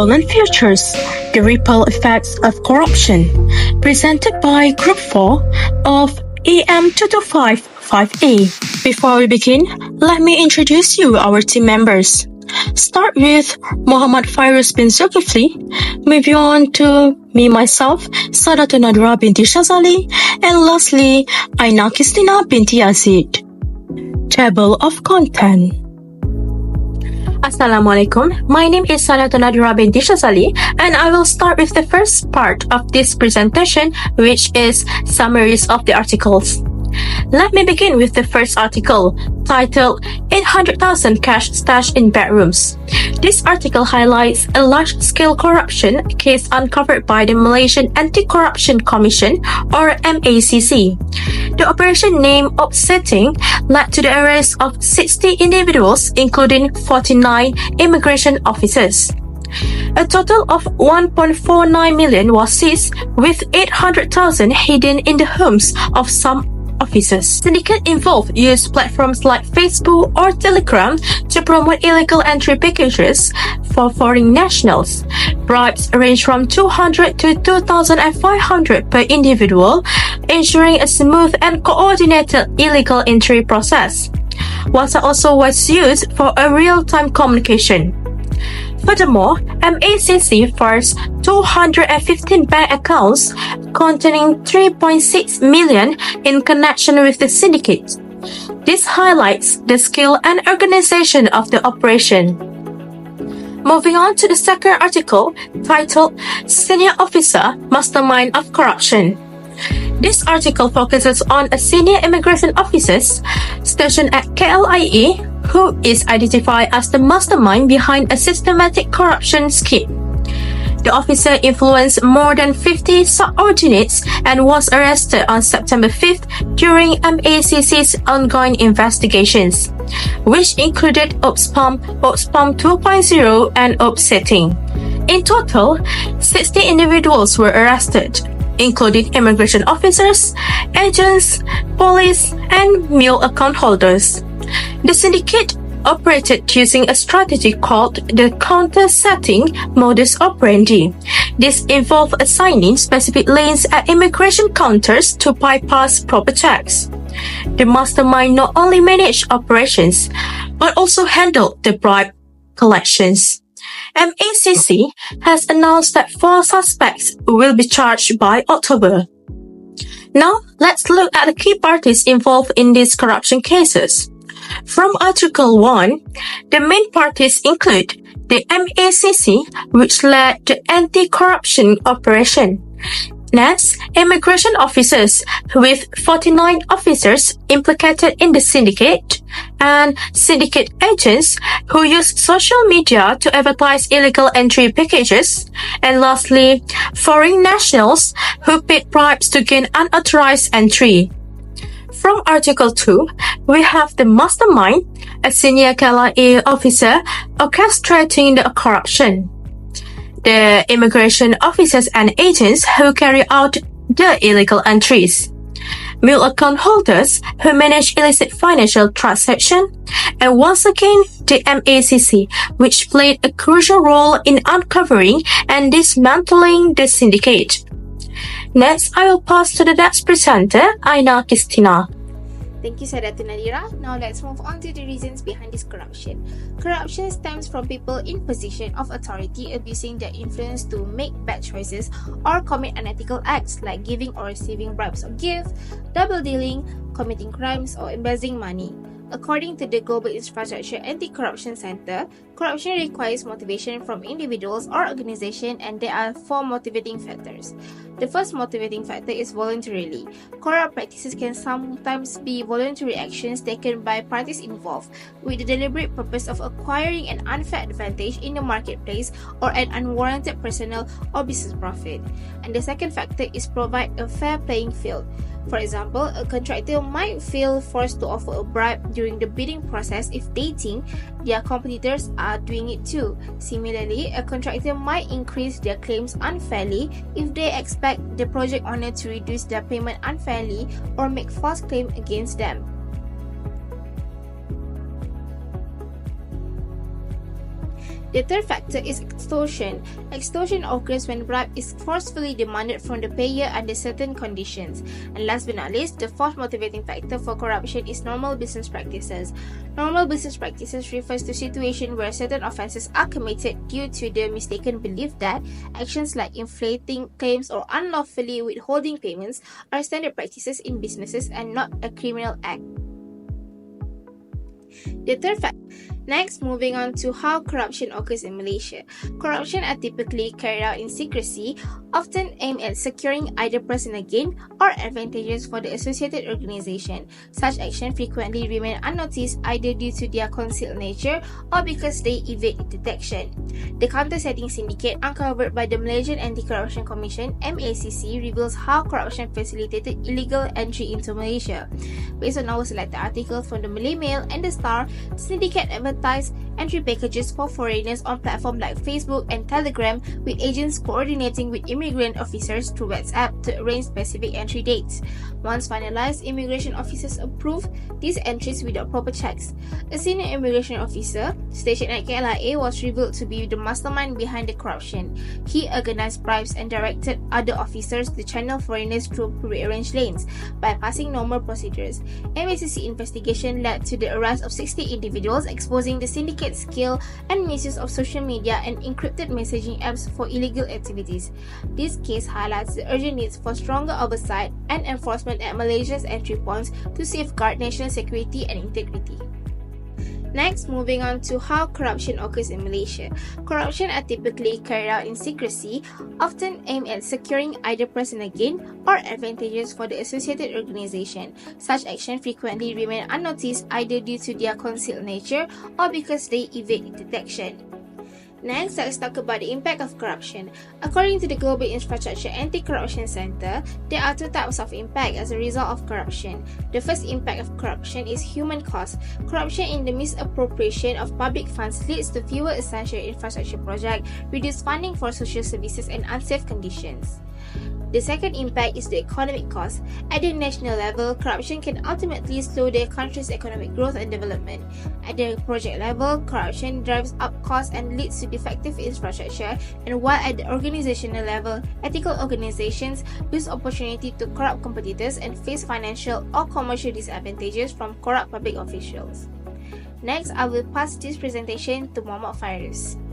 Stolen Futures, The Ripple Effects of Corruption, presented by Group 4 of EM2255A. Before we begin, let me introduce you our team members. Start with Muhammad FAIRUZ bin ZULKIFLI, moving on to me myself, SAIDATUN NADHIRAH binti SHAZALI, and lastly, AINNA binti YAZID. Table of Content. Assalamualaikum, my name is SAIDATUN NADHIRAH binti SHAZALI, and I will start with the first part of this presentation, which is summaries of the articles. Let me begin with the first article, titled 800,000 cash stashed in bedrooms. This article highlights a large-scale corruption case uncovered by the Malaysian Anti-Corruption Commission, or MACC. The operation named Offsetting led to the arrest of 60 individuals, including 49 immigration officers. A total of 1.49 million was seized, with 800,000 hidden in the homes of some officers. Syndicate involved used platforms like Facebook or Telegram to promote illegal entry packages for foreign nationals. Bribes range from 200 to 2,500 per individual, ensuring a smooth and coordinated illegal entry process. WhatsApp also was used for a real-time communication. Furthermore, MACC fires 215 bank accounts containing 3.6 million in connection with the syndicate. This highlights the skill and organization of the operation. Moving on to the second article, titled Senior Officer Mastermind of Corruption. This article focuses on a senior immigration officer stationed at KLIE who is identified as the mastermind behind a systematic corruption scheme. The officer influenced more than 50 subordinates and was arrested on September 5th during MACC's ongoing investigations, which included OPSPAM 2.0 and Offsetting. In total, 60 individuals were arrested, including immigration officers, agents, police, and mule account holders. The syndicate operated using a strategy called the counter-setting modus operandi. This involved assigning specific lanes at immigration counters to bypass proper checks. The mastermind not only managed operations, but also handled the bribe collections. MACC has announced that 4 suspects will be charged by October. Now, let's look at the key parties involved in these corruption cases. From Article 1, the main parties include the MACC, which led the anti-corruption operation. Next, immigration officers, with 49 officers implicated in the syndicate, and syndicate agents who used social media to advertise illegal entry packages, and lastly, foreign nationals who paid bribes to gain unauthorized entry. From Article 2, we have the mastermind, a senior KLIA officer orchestrating the corruption. The immigration officers and agents who carry out the illegal entries. Mule account holders who manage illicit financial transactions. And once again, the MACC, which played a crucial role in uncovering and dismantling the syndicate. Next, I will pass to the next presenter, AINNA. Thank you, SAIDATUN NADHIRAH. Now let's move on to the reasons behind this corruption. Corruption stems from people in position of authority abusing their influence to make bad choices or commit unethical acts like giving or receiving bribes or gifts, double dealing, committing crimes, or embezzling money. According to the Global Infrastructure Anti-Corruption Center, corruption requires motivation from individuals or organizations, and there are 4 motivating factors. The first motivating factor is voluntarily. Corrupt practices can sometimes be voluntary actions taken by parties involved with the deliberate purpose of acquiring an unfair advantage in the marketplace or an unwarranted personal or business profit. And the second factor is provide a fair playing field. For example, a contractor might feel forced to offer a bribe during the bidding process if they think their competitors are doing it too. Similarly, a contractor might increase their claims unfairly if they expect the project owner to reduce their payment unfairly or make false claims against them. The third factor is extortion. Extortion occurs when bribe is forcefully demanded from the payer under certain conditions. And last but not least, the fourth motivating factor for corruption is normal business practices. Normal business practices refers to situations where certain offences are committed due to the mistaken belief that actions like inflating claims or unlawfully withholding payments are standard practices in businesses and not a criminal act. The third fact. Next, moving on to how corruption occurs in Malaysia. Corruption are typically carried out in secrecy, often aimed at securing either personal gain or advantages for the associated organisation. Such actions frequently remain unnoticed either due to their concealed nature or because they evade detection. The counter-setting syndicate uncovered by the Malaysian Anti-Corruption Commission (MACC) reveals how corruption facilitated illegal entry into Malaysia. Based on our selected articles from the Malay Mail and the Star, the syndicate advertised entry packages for foreigners on platforms like Facebook and Telegram, with agents coordinating with immigrant officers through WhatsApp to arrange specific entry dates. Once finalized, immigration officers approved these entries without proper checks. A senior immigration officer stationed at KLIA was revealed to be the mastermind behind the corruption. He organized bribes and directed other officers to channel foreigners through prearranged lanes, bypassing normal procedures. MACC investigation led to the arrest of 60 individuals, exposing the syndicate's skill and misuse of social media and encrypted messaging apps for illegal activities. This case highlights the urgent needs for stronger oversight and enforcement at Malaysia's entry points to safeguard national security and integrity. Next, moving on to how corruption occurs in Malaysia. Corruption are typically carried out in secrecy, often aimed at securing either personal gain or advantages for the associated organisation. Such actions frequently remain unnoticed either due to their concealed nature or because they evade detection. Next, let's talk about the impact of corruption. According to the Global Infrastructure Anti-Corruption Center, there are two types of impact as a result of corruption. The first impact of corruption is human cost. Corruption in the misappropriation of public funds leads to fewer essential infrastructure projects, reduced funding for social services, and unsafe conditions. The second impact is the economic cost. At the national level, corruption can ultimately slow the country's economic growth and development. At the project level, corruption drives up costs and leads to defective infrastructure, and while at the organizational level, ethical organizations lose opportunity to corrupt competitors and face financial or commercial disadvantages from corrupt public officials. Next, I will pass this presentation to Muhammad FAIRUZ.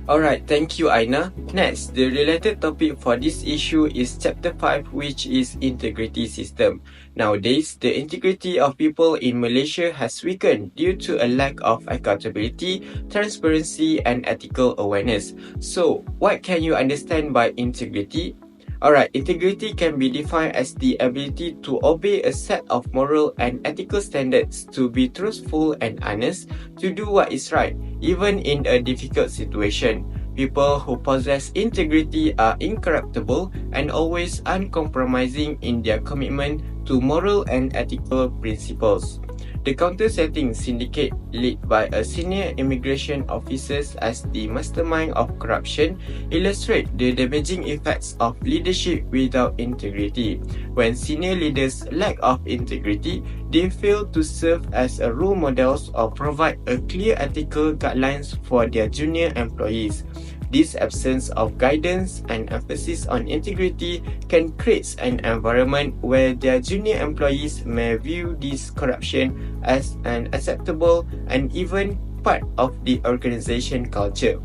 Alright, thank you Aina. Next, the related topic for this issue is Chapter 5, which is Integrity System. Nowadays, the integrity of people in Malaysia has weakened due to a lack of accountability, transparency and ethical awareness. So, what can you understand by integrity? Alright, integrity can be defined as the ability to obey a set of moral and ethical standards, to be truthful and honest, to do what is right, even in a difficult situation. People who possess integrity are incorruptible and always uncompromising in their commitment to moral and ethical principles. The counter-setting syndicate, led by a senior immigration officer as the mastermind of corruption, illustrate the damaging effects of leadership without integrity. When senior leaders lack of integrity, they fail to serve as a role models or provide a clear ethical guidelines for their junior employees. This absence of guidance and emphasis on integrity can create an environment where their junior employees may view this corruption as an acceptable and even part of the organization culture.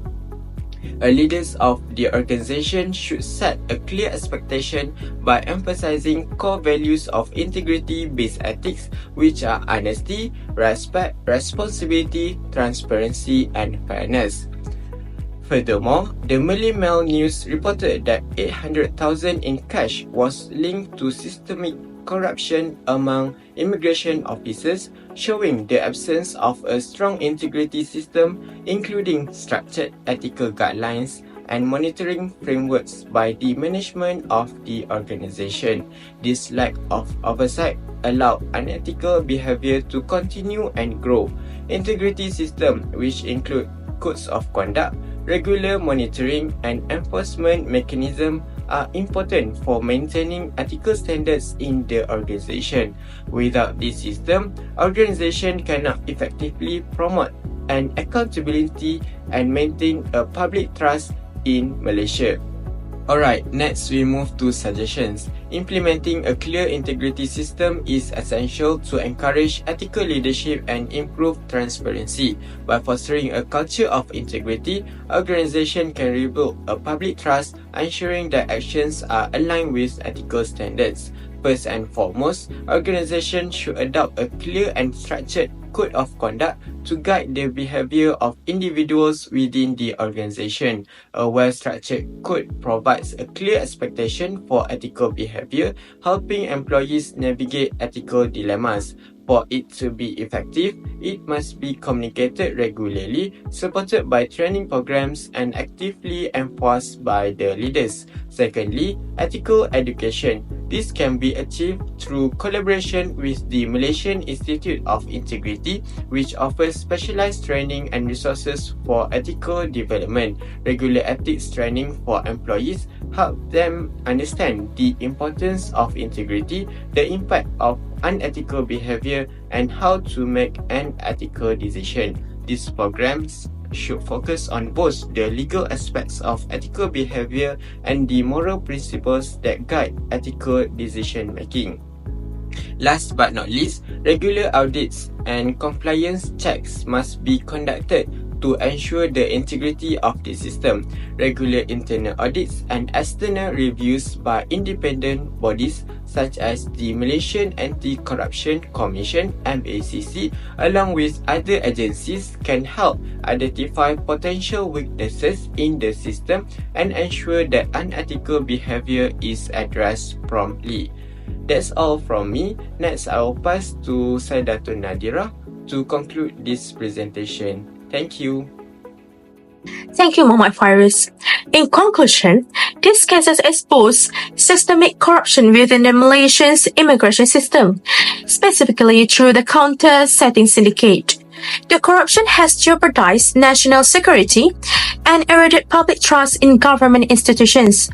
Leaders of the organization should set a clear expectation by emphasizing core values of integrity-based ethics, which are honesty, respect, responsibility, transparency, and fairness. Furthermore, the Malay Mail News reported that 800,000 in cash was linked to systemic corruption among immigration officers, showing the absence of a strong integrity system, including structured ethical guidelines and monitoring frameworks by the management of the organization. This lack of oversight allowed unethical behavior to continue and grow. Integrity system, which include codes of conduct, regular monitoring and enforcement mechanisms, are important for maintaining ethical standards in the organization. Without this system, organization cannot effectively promote and accountability and maintain a public trust in Malaysia. Alright, next we move to suggestions. Implementing a clear integrity system is essential to encourage ethical leadership and improve transparency. By fostering a culture of integrity, organization can rebuild a public trust, ensuring that actions are aligned with ethical standards. First and foremost, organizations should adopt a clear and structured code of conduct to guide the behavior of individuals within the organization. A well-structured code provides a clear expectation for ethical behavior, helping employees navigate ethical dilemmas. For it to be effective, it must be communicated regularly, supported by training programs, and actively enforced by the leaders. Secondly, ethical education. This can be achieved through collaboration with the Malaysian Institute of Integrity, which offers specialized training and resources for ethical development. Regular ethics training for employees help them understand the importance of integrity, the impact of unethical behavior, and how to make an ethical decision. These programs should focus on both the legal aspects of ethical behavior and the moral principles that guide ethical decision making. Last but not least, regular audits and compliance checks must be conducted to ensure the integrity of the system. Regular internal audits and external reviews by independent bodies such as the Malaysian Anti-Corruption Commission (MACC) along with other agencies can help identify potential weaknesses in the system and ensure that unethical behavior is addressed promptly. That's all from me. Next, I will pass to SAIDATUN NADHIRAH to conclude this presentation. Thank you. Thank you, Muhammad FAIRUZ. In conclusion, this case has exposed systemic corruption within the Malaysian's immigration system, specifically through the counter-setting syndicate. The corruption has jeopardized national security and eroded public trust in government institutions.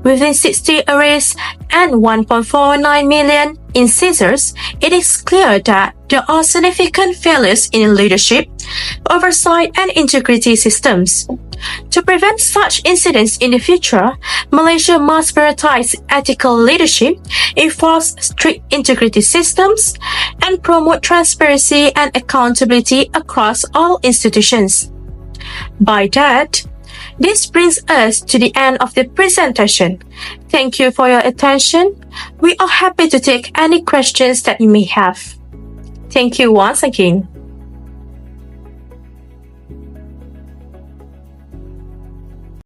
Within 60 arrests and 1.49 million in seizures, it is clear that there are significant failures in leadership, oversight, and integrity systems. To prevent such incidents in the future, Malaysia must prioritize ethical leadership, enforce strict integrity systems, and promote transparency and accountability across all institutions. By that, this brings us to the end of the presentation. Thank you for your attention. We are happy to take any questions that you may have. Thank you once again.